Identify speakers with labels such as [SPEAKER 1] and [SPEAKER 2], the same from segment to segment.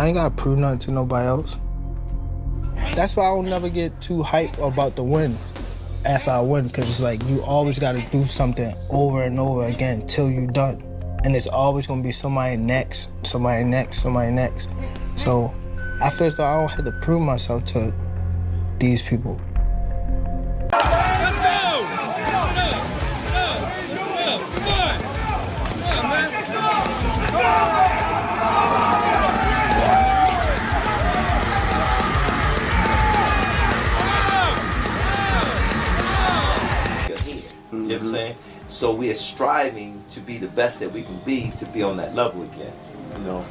[SPEAKER 1] I ain't gotta prove nothing to nobody else. That's why I don't never get too hyped about the win after I win, because it's like you always gotta do something over and over again till you done. And there's always gonna be somebody next, somebody next, somebody next. So I feel as though I don't have to prove myself to these people.
[SPEAKER 2] You know what I'm saying? So we are striving to be the best that we can be to be on that level again, you know?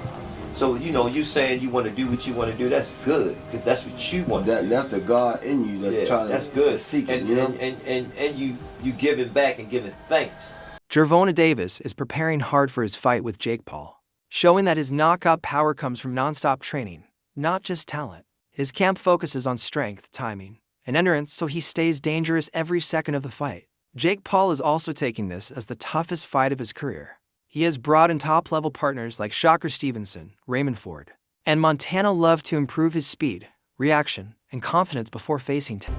[SPEAKER 2] So, you know, you saying you want to do what you want to do, that's good, because that's what you want to do.
[SPEAKER 3] That's the God in you that's trying to
[SPEAKER 2] that's good.
[SPEAKER 3] seek it,
[SPEAKER 2] and,
[SPEAKER 3] you know?
[SPEAKER 2] And you giving back and giving thanks.
[SPEAKER 4] Gervonta Davis is preparing hard for his fight with Jake Paul, showing that his knockout power comes from nonstop training, not just talent. His camp focuses on strength, timing, and endurance so he stays dangerous every second of the fight. Jake Paul is also taking this as the toughest fight of his career. He has brought in top-level partners like Shocker Stevenson, Raymond Ford, and Montana Love to improve his speed, reaction, and confidence before facing him.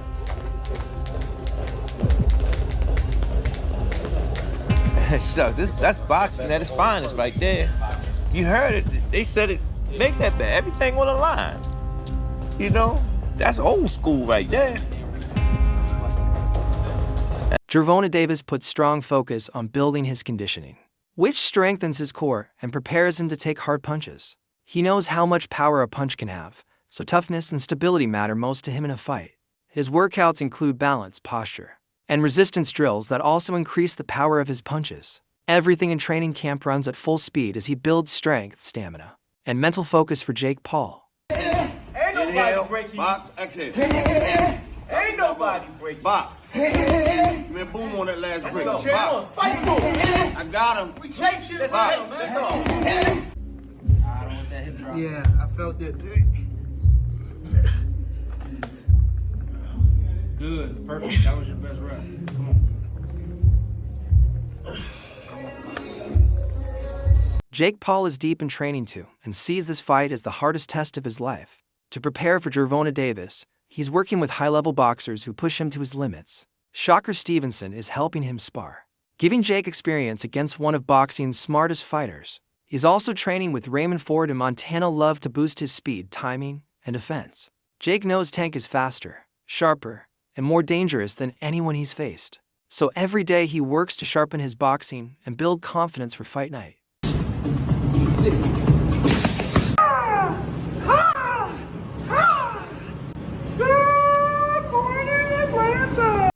[SPEAKER 5] So that's boxing at its finest right there. You heard it. They said it. Make that bad. Everything on the line. You know, that's old school right there.
[SPEAKER 4] Gervonta Davis puts strong focus on building his conditioning, which strengthens his core and prepares him to take hard punches. He knows how much power a punch can have, so toughness and stability matter most to him in a fight. His workouts include balance, posture, and resistance drills that also increase the power of his punches. Everything in training camp runs at full speed as he builds strength, stamina, and mental focus for Jake Paul.
[SPEAKER 3] Inhale, box, exhale.
[SPEAKER 5] Ain't nobody breaking.
[SPEAKER 3] Box. Give me a boom on that last break. Box. I got him.
[SPEAKER 5] We chase you.
[SPEAKER 3] Box.
[SPEAKER 1] Yeah, I felt that.
[SPEAKER 6] Good, perfect. That was your best rep. Come on.
[SPEAKER 4] Jake Paul is deep in training too and sees this fight as the hardest test of his life. To prepare for Gervonta Davis, he's working with high-level boxers who push him to his limits. Shocker Stevenson is helping him spar, giving Jake experience against one of boxing's smartest fighters. He's also training with Raymond Ford and Montana Love to boost his speed, timing, and defense. Jake knows Tank is faster, sharper, and more dangerous than anyone he's faced. So every day he works to sharpen his boxing and build confidence for fight night.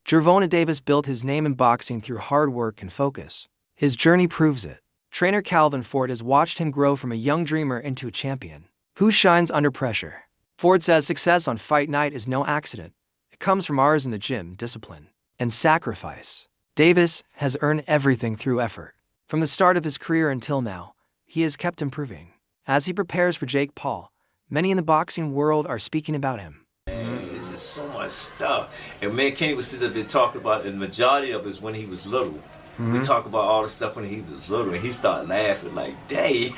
[SPEAKER 4] Gervonta Davis built his name in boxing through hard work and focus. His journey proves it. Trainer Calvin Ford has watched him grow from a young dreamer into a champion who shines under pressure. Ford says success on fight night is no accident. It comes from hours in the gym, discipline, and sacrifice. Davis has earned everything through effort. From the start of his career until now, he has kept improving. As he prepares for Jake Paul, many in the boxing world are speaking about him.
[SPEAKER 2] It's just so much stuff. And me and Kenny was sitting there talking about, and the majority of it is when he was little. We talk about all the stuff when he was little, and he started laughing like, dang.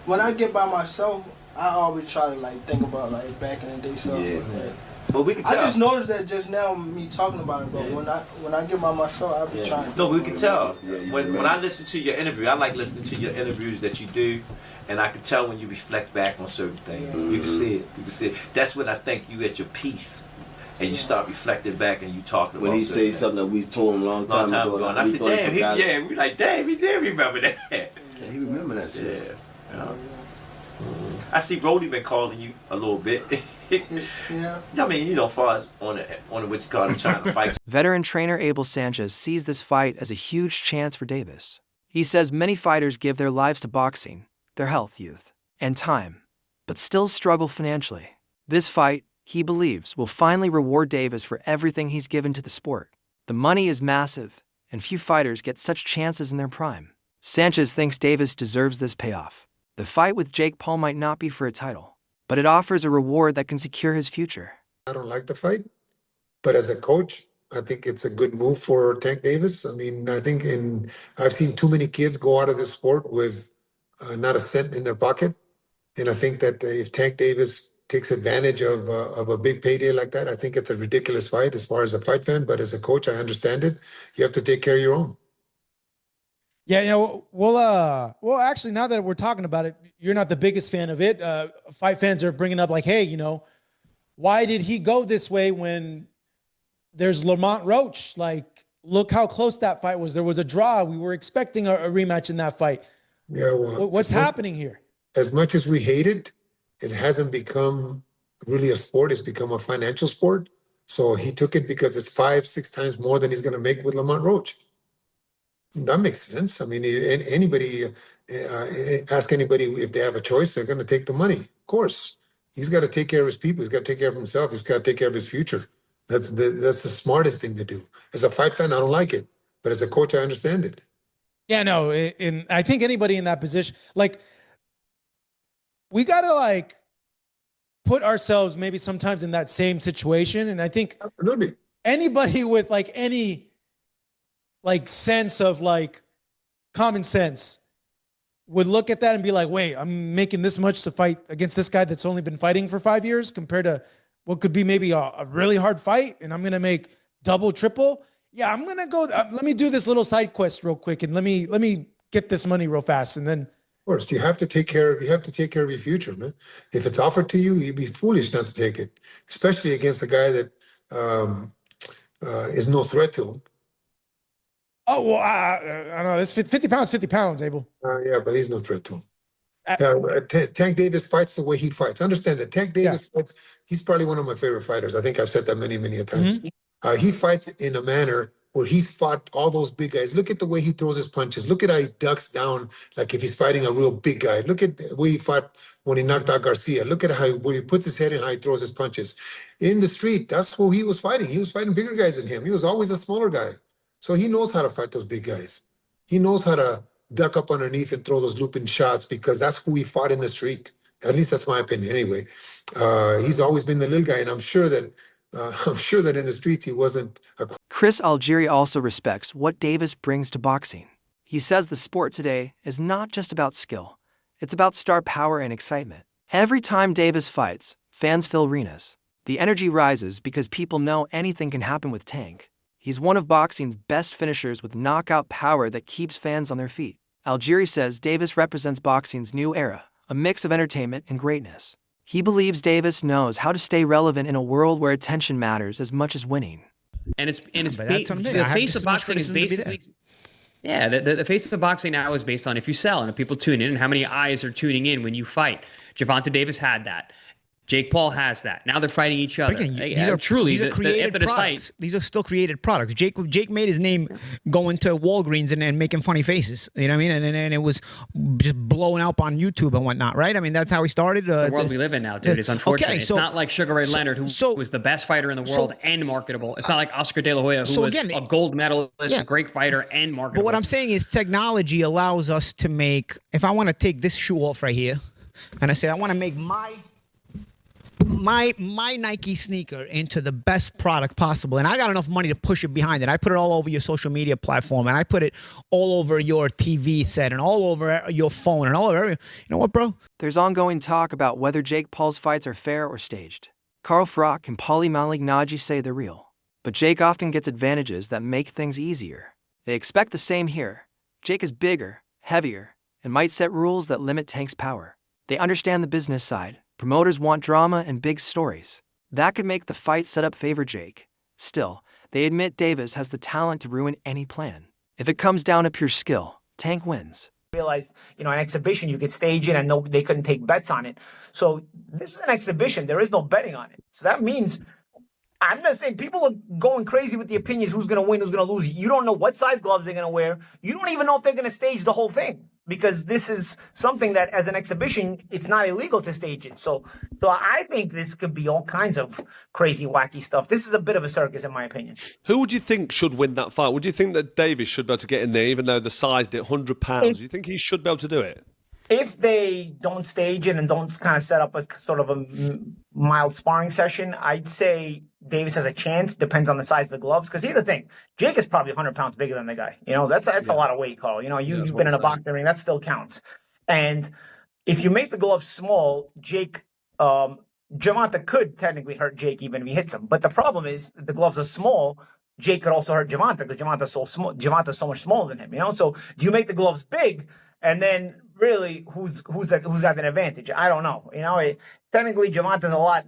[SPEAKER 1] When I get by myself, I always try to like think about like back in the day stuff.
[SPEAKER 3] Yeah.
[SPEAKER 1] Like that.
[SPEAKER 2] But we can
[SPEAKER 1] I
[SPEAKER 2] tell.
[SPEAKER 1] just noticed that just now, me talking about it. But when I get by myself, I be trying.
[SPEAKER 2] No, we can tell.
[SPEAKER 3] Yeah,
[SPEAKER 2] When I listen to your interview, I like listening to your interviews that you do, and I can tell when you reflect back on certain things.
[SPEAKER 1] Yeah.
[SPEAKER 2] You can see it. You can see it. That's when I think you at your peace, and you start reflecting back and you talking about.
[SPEAKER 3] When he say something that we told him a long time ago,
[SPEAKER 2] and
[SPEAKER 3] like,
[SPEAKER 2] I
[SPEAKER 3] we
[SPEAKER 2] said,
[SPEAKER 3] thought he
[SPEAKER 2] damn,
[SPEAKER 3] forgot it.
[SPEAKER 2] we like, damn, he did remember that.
[SPEAKER 3] Yeah, he remember that shit.
[SPEAKER 2] Yeah. I see Brody been calling you a little bit.
[SPEAKER 1] Yeah.
[SPEAKER 2] I mean, you know, as far as on the what you call it, trying to fight.
[SPEAKER 4] Veteran trainer Abel Sanchez sees this fight as a huge chance for Davis. He says many fighters give their lives to boxing, their health, youth, and time, but still struggle financially. This fight, he believes, will finally reward Davis for everything he's given to the sport. The money is massive, and few fighters get such chances in their prime. Sanchez thinks Davis deserves this payoff. The fight with Jake Paul might not be for a title, but it offers a reward that can secure his future.
[SPEAKER 7] I don't like the fight, but as a coach, I think it's a good move for Tank Davis. I mean, I've seen too many kids go out of this sport with not a cent in their pocket, And I think that if Tank Davis takes advantage of a big payday like that, I think it's a ridiculous fight as far as a fight fan. But as a coach, I understand it. You have to take care of your own.
[SPEAKER 8] Yeah, well, actually, now that we're talking about it, you're not the biggest fan of it. Fight fans are bringing up like, hey, why did he go this way when there's Lamont Roach? Like, look how close that fight was. There was a draw. We were expecting a rematch in that fight.
[SPEAKER 7] Yeah, well,
[SPEAKER 8] What's happening here?
[SPEAKER 7] As much as we hate it, it hasn't become really a sport. It's become a financial sport. So he took it because it's 5-6 times more than he's going to make with Lamont Roach. That makes sense. I mean, anybody, ask anybody if they have a choice, they're going to take the money. Of course. He's got to take care of his people. He's got to take care of himself. He's got to take care of his future. That's the smartest thing to do. As a fight fan, I don't like it. But as a coach, I understand it.
[SPEAKER 8] Yeah, no. And I think anybody in that position, like, we got to, like, put ourselves maybe sometimes in that same situation. And I think
[SPEAKER 7] Absolutely.
[SPEAKER 8] Anybody with, like, any, like, sense of, like, common sense would look at that and be like, wait, I'm making this much to fight against this guy that's only been fighting for 5 years compared to what could be maybe a really hard fight, and I'm going to make double, triple. Yeah, I'm going to go. Let me do this little side quest real quick, and let me get this money real fast. And then,
[SPEAKER 7] of course, you have to take care of your future, man. If it's offered to you, you'd be foolish not to take it, especially against a guy that is no threat to him.
[SPEAKER 8] oh, well, I don't know. This 50 pounds, Abel.
[SPEAKER 7] Yeah, but he's no threat to him. Tank Davis fights the way he fights. Understand that Tank Davis fights. He's probably one of my favorite fighters. I think I've said that many a times. He fights in a manner where he's fought all those big guys. Look at the way he throws his punches. Look at how he ducks down like if he's fighting a real big guy. Look at the way he fought when he knocked out Garcia. Look at where he puts his head and how he throws his punches. In the street, that's who he was fighting. He was fighting bigger guys than him. He was always a smaller guy. So he knows how to fight those big guys. He knows how to duck up underneath and throw those looping shots because that's who he fought in the street. At least that's my opinion anyway. He's always been the little guy, and I'm sure that in the streets he wasn't
[SPEAKER 4] Chris Algieri also respects what Davis brings to boxing. He says the sport today is not just about skill. It's about star power and excitement. Every time Davis fights, fans fill arenas. The energy rises because people know anything can happen with Tank. He's one of boxing's best finishers with knockout power that keeps fans on their feet. Algieri says Davis represents boxing's new era, a mix of entertainment and greatness. He believes Davis knows how to stay relevant in a world where attention matters as much as winning.
[SPEAKER 9] And the face of boxing is basically, the face of boxing now is based on if you sell and if people tune in and how many eyes are tuning in when you fight. Gervonta Davis had that. Jake Paul has that. Now they're fighting each other.
[SPEAKER 10] Again, these are created products. These are still created products. Jake made his name going to Walgreens and making funny faces. You know what I mean? And it was just blowing up on YouTube and whatnot, right? I mean, that's how he started.
[SPEAKER 9] The world we live in now, dude. It's unfortunate. It's not like Sugar Ray Leonard, who was the best fighter in the world and marketable. It's not like Oscar De La Hoya, who was a gold medalist, a great fighter and marketable.
[SPEAKER 10] But what I'm saying is technology allows us to make, if I want to take this shoe off right here, and I say I want to make my Nike sneaker into the best product possible, and I got enough money to push it behind it. I put it all over your social media platform, and I put it all over your TV set and all over your phone and all over. You know what, bro?
[SPEAKER 4] There's ongoing talk about whether Jake Paul's fights are fair or staged. Carl Froch and Paulie Malignaggi say they're real, but Jake often gets advantages that make things easier. They expect the same here. Jake is bigger, heavier, and might set rules that limit Tank's power. They understand the business side. Promoters want drama and big stories. That could make the fight setup favor Jake. Still, they admit Davis has the talent to ruin any plan. If it comes down to pure skill, Tank wins.
[SPEAKER 11] Realized, an exhibition, you could stage it and they couldn't take bets on it. So this is an exhibition. There is no betting on it. So that means, I'm not saying people are going crazy with the opinions, who's going to win, who's going to lose. You don't know what size gloves they're going to wear. You don't even know if they're going to stage the whole thing. Because this is something that, as an exhibition, it's not illegal to stage it. So I think this could be all kinds of crazy, wacky stuff. This is a bit of a circus, in my opinion.
[SPEAKER 12] Who would you think should win that fight? Would you think that Davis should be able to get in there, even though the size did 100 pounds? Do you think he should be able to do it?
[SPEAKER 11] If they don't stage it and don't kind of set up a sort of a mild sparring session, I'd say Davis has a chance. Depends on the size of the gloves. Because here's the thing. Jake is probably 100 pounds bigger than the guy. That's a lot of weight, Carl. You've been in a boxing ring. That still counts. And if you make the gloves small, Gervonta could technically hurt Jake even if he hits him. But the problem is the gloves are small. Jake could also hurt Gervonta because Gervonta's so small. Gervonta's so much smaller than him, you know. So do you make the gloves big, and then really who's got an advantage? I don't know. You know, technically Gervonta's a lot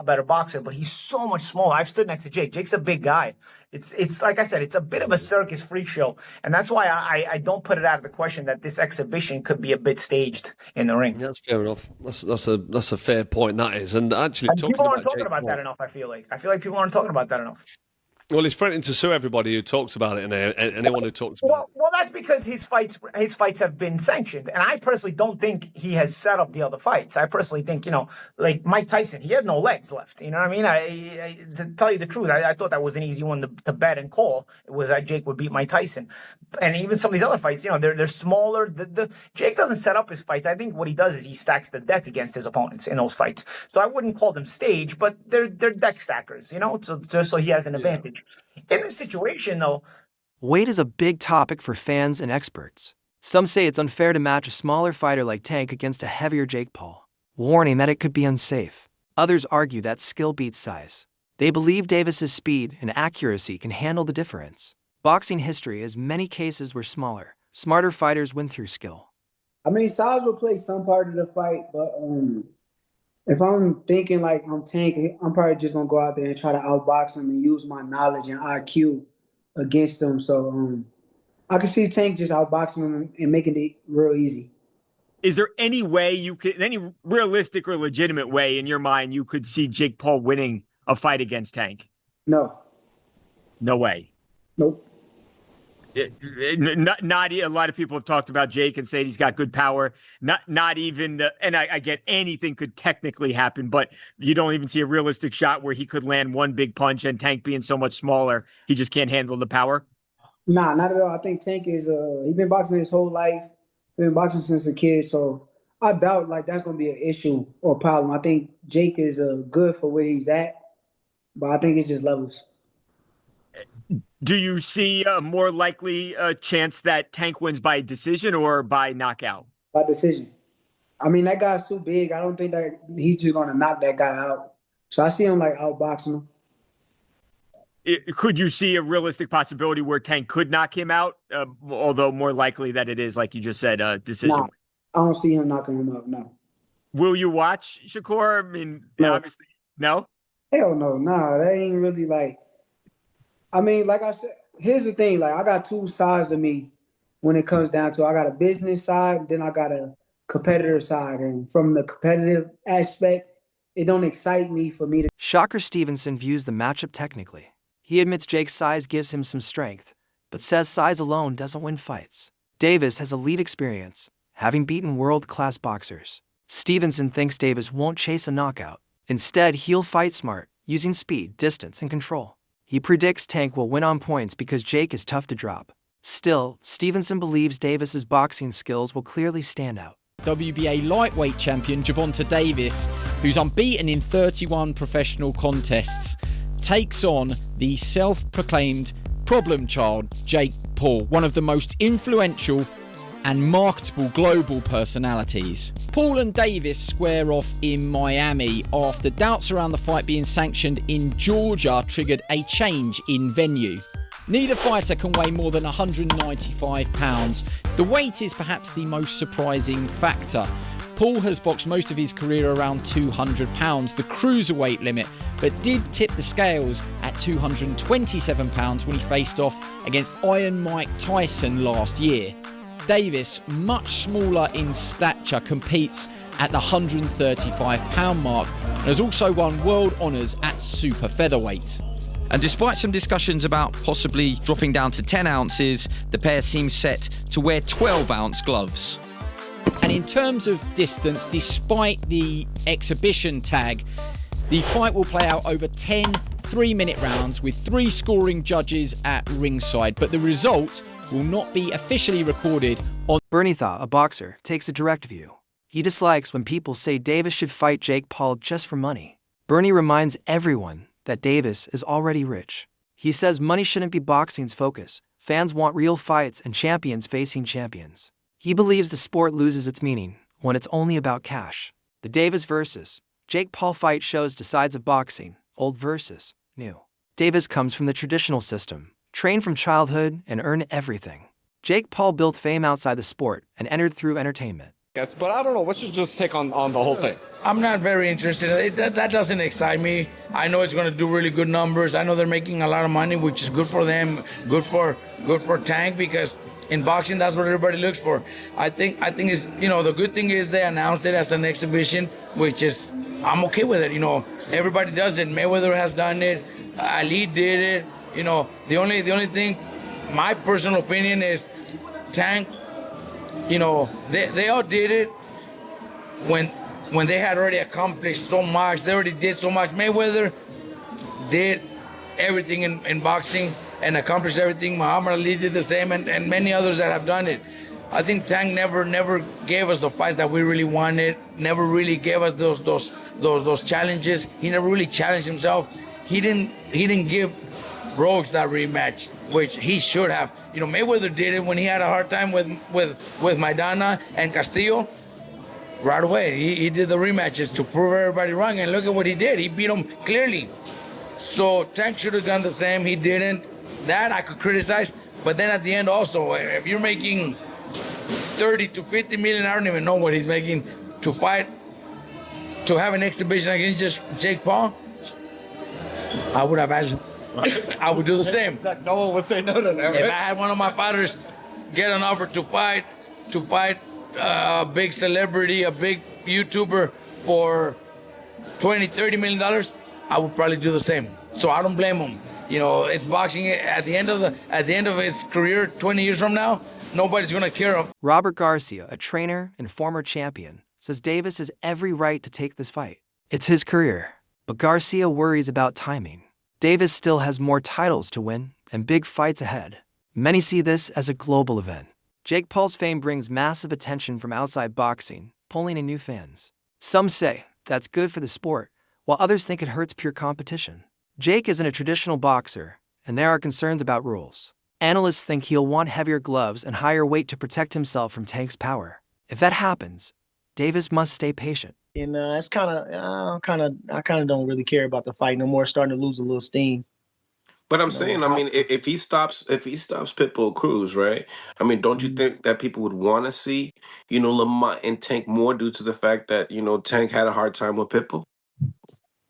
[SPEAKER 11] better boxer, but he's so much smaller. I've stood next to Jake. Jake's a big guy. It's like I said, it's a bit of a circus freak show, and that's why I don't put it out of the question that this exhibition could be a bit staged in the ring.
[SPEAKER 12] That's fair enough. That's a fair point. That is, and actually,
[SPEAKER 11] people aren't talking about that enough. I feel like people aren't talking about that enough.
[SPEAKER 12] Well, he's threatening to sue everybody who talks about it, and anyone who talks about it.
[SPEAKER 11] Well, that's because his fights have been sanctioned, and I personally don't think he has set up the other fights. I personally think, you know, like Mike Tyson, he had no legs left. You know what I mean? I to tell you the truth, I thought that was an easy one to bet and call. It was that Jake would beat Mike Tyson, and even some of these other fights, you know, they're smaller. Jake doesn't set up his fights. I think what he does is he stacks the deck against his opponents in those fights. So I wouldn't call them staged, but they're deck stackers. You know, so he has an advantage. In this situation, though,
[SPEAKER 4] weight is a big topic for fans and experts. Some say it's unfair to match a smaller fighter like Tank against a heavier Jake Paul, warning that it could be unsafe. Others argue that skill beats size. They believe Davis's speed and accuracy can handle the difference. Boxing history has many cases where smarter fighters win through skill.
[SPEAKER 13] I mean, size will play some part of the fight, but if I'm thinking like I'm Tank, I'm probably just going to go out there and try to outbox him and use my knowledge and IQ against him. So I can see Tank just outboxing him and making it real easy.
[SPEAKER 14] Is there any way any realistic or legitimate way in your mind you could see Jake Paul winning a fight against Tank?
[SPEAKER 13] No.
[SPEAKER 14] No way.
[SPEAKER 13] Nope.
[SPEAKER 14] Not a lot of people have talked about Jake and said he's got good power. Not even and I get anything could technically happen, but you don't even see a realistic shot where he could land one big punch, and Tank being so much smaller, he just can't handle the power.
[SPEAKER 13] Nah, not at all. I think Tank is he's been boxing his whole life. He's been boxing since a kid, so I doubt like that's gonna be an issue or problem. I think Jake is good for where he's at, but I think it's just levels.
[SPEAKER 14] Do you see a more likely chance that Tank wins by decision or by knockout?
[SPEAKER 13] By decision. I mean, that guy's too big. I don't think that he's just going to knock that guy out. So I see him like outboxing him.
[SPEAKER 14] Could you see a realistic possibility where Tank could knock him out? Although more likely that it is, like you just said, a decision.
[SPEAKER 13] Nah, I don't see him knocking him out, no.
[SPEAKER 14] Will you watch, Shakur? I mean,
[SPEAKER 13] no.
[SPEAKER 14] Obviously, no?
[SPEAKER 13] Hell no. Nah, that ain't really like... I mean, like I said, here's the thing. Like, I got two sides of me when it comes down to I got a business side, then I got a competitor side. And from the competitive aspect, it don't excite me for me to...
[SPEAKER 4] Shocker Stevenson views the matchup technically. He admits Jake's size gives him some strength, but says size alone doesn't win fights. Davis has elite experience, having beaten world-class boxers. Stevenson thinks Davis won't chase a knockout. Instead, he'll fight smart, using speed, distance, and control. He predicts Tank will win on points because Jake is tough to drop. Still, Stevenson believes Davis's boxing skills will clearly stand out.
[SPEAKER 15] WBA lightweight champion Gervonta Davis, who's unbeaten in 31 professional contests, takes on the self-proclaimed problem child Jake Paul, one of the most influential and marketable global personalities. Paul and Davis square off in Miami after doubts around the fight being sanctioned in Georgia triggered a change in venue. Neither fighter can weigh more than 195 pounds. The weight is perhaps the most surprising factor. Paul has boxed most of his career around 200 pounds, the cruiserweight limit, but did tip the scales at 227 pounds when he faced off against Iron Mike Tyson last year. Davis, much smaller in stature, competes at the 135-pound mark and has also won world honours at super featherweight.
[SPEAKER 16] And despite some discussions about possibly dropping down to 10 ounces, the pair seem set to wear 12-ounce gloves.
[SPEAKER 15] And in terms of distance, despite the exhibition tag, the fight will play out over 10 3-minute rounds with 3 scoring judges at ringside, but the result will not be officially recorded on...
[SPEAKER 4] Bernie Thaw, a boxer, takes a direct view. He dislikes when people say Davis should fight Jake Paul just for money. Bernie reminds everyone that Davis is already rich. He says money shouldn't be boxing's focus. Fans want real fights and champions facing champions. He believes the sport loses its meaning when it's only about cash. The Davis versus Jake Paul fight shows two sides of boxing, old versus new. Davis comes from the traditional system, trained from childhood and earned everything. Jake Paul built fame outside the sport and entered through entertainment.
[SPEAKER 17] But I don't know. What's your just take on the whole thing?
[SPEAKER 6] I'm not very interested. That doesn't excite me. I know it's going to do really good numbers. I know they're making a lot of money, which is good for them, good for Tank, because in boxing that's what everybody looks for. I think it's, the good thing is they announced it as an exhibition, which is, I'm okay with it. Everybody does it. Mayweather has done it. Ali did it. The only thing, my personal opinion is Tank. They all did it when they had already accomplished so much. They already did so much. Mayweather did everything in boxing and accomplished everything. Muhammad Ali did the same, and many others that have done it. I think Tank never gave us the fights that we really wanted. Never really gave us those challenges. He never really challenged himself. He didn't give Rhodes that rematch, which he should have. Mayweather did it when he had a hard time with Maidana and Castillo. Right away, he did the rematches to prove everybody wrong, and look at what he did. He beat them clearly. So Tank should have done the same. He didn't. That I could criticize, but then at the end also, if you're making 30 to 50 million, I don't even know what he's making to fight, to have an exhibition against just Jake Paul, I would have asked. I would do the same.
[SPEAKER 17] No one would say no to that. Right?
[SPEAKER 6] If I had one of my fighters get an offer to fight a big celebrity, a big YouTuber for $20-30 million, I would probably do the same. So I don't blame him. It's boxing. At the end of his career, 20 years from now, nobody's gonna care.
[SPEAKER 4] Robert Garcia, a trainer and former champion, says Davis has every right to take this fight. It's his career, but Garcia worries about timing. Davis still has more titles to win and big fights ahead. Many see this as a global event. Jake Paul's fame brings massive attention from outside boxing, pulling in new fans. Some say that's good for the sport, while others think it hurts pure competition. Jake isn't a traditional boxer, and there are concerns about rules. Analysts think he'll want heavier gloves and higher weight to protect himself from Tank's power. If that happens, Davis must stay patient.
[SPEAKER 18] And it's I kind of don't really care about the fight no more. Starting to lose a little steam.
[SPEAKER 19] But I'm saying, if he stops Pitbull Cruz, right? Don't you think that people would want to see, Lamont and Tank more due to the fact that, Tank had a hard time with Pitbull?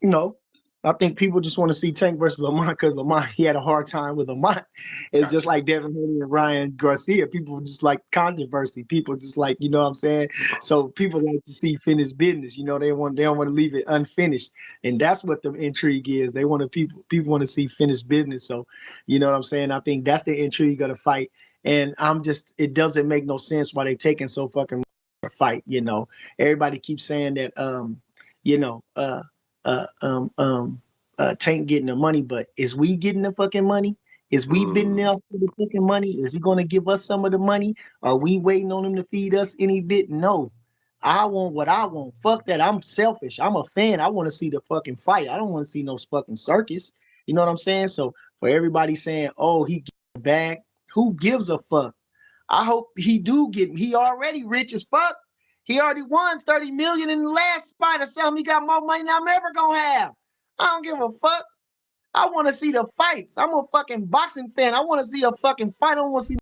[SPEAKER 18] No. I think people just want to see Tank versus Lamont because Lamont, he had a hard time with Lamont. It's just like Devin Haney and Ryan Garcia. People just like controversy. People just like, you know what I'm saying? So people like to see finished business. They don't want to leave it unfinished. And that's what the intrigue is. They want people want to see finished business. So, you know what I'm saying? I think that's the intrigue of the fight. And it doesn't make no sense why they taking so fucking long to fight. Everybody keeps saying that, Tank getting the money, but is we getting the fucking money? Is we bidding there for the fucking money? Is he gonna give us some of the money? Are we waiting on him to feed us any bit? No. I want what I want. Fuck that. I'm selfish. I'm a fan. I want to see the fucking fight. I don't want to see no fucking circus. You know what I'm saying? So for everybody saying, oh, he get the bag, who gives a fuck? I hope he already rich as fuck. He already won 30 million in the last fight or something. He got more money than I'm ever gonna have. I don't give a fuck. I want to see the fights. I'm a fucking boxing fan. I want to see a fucking fight. I don't want to see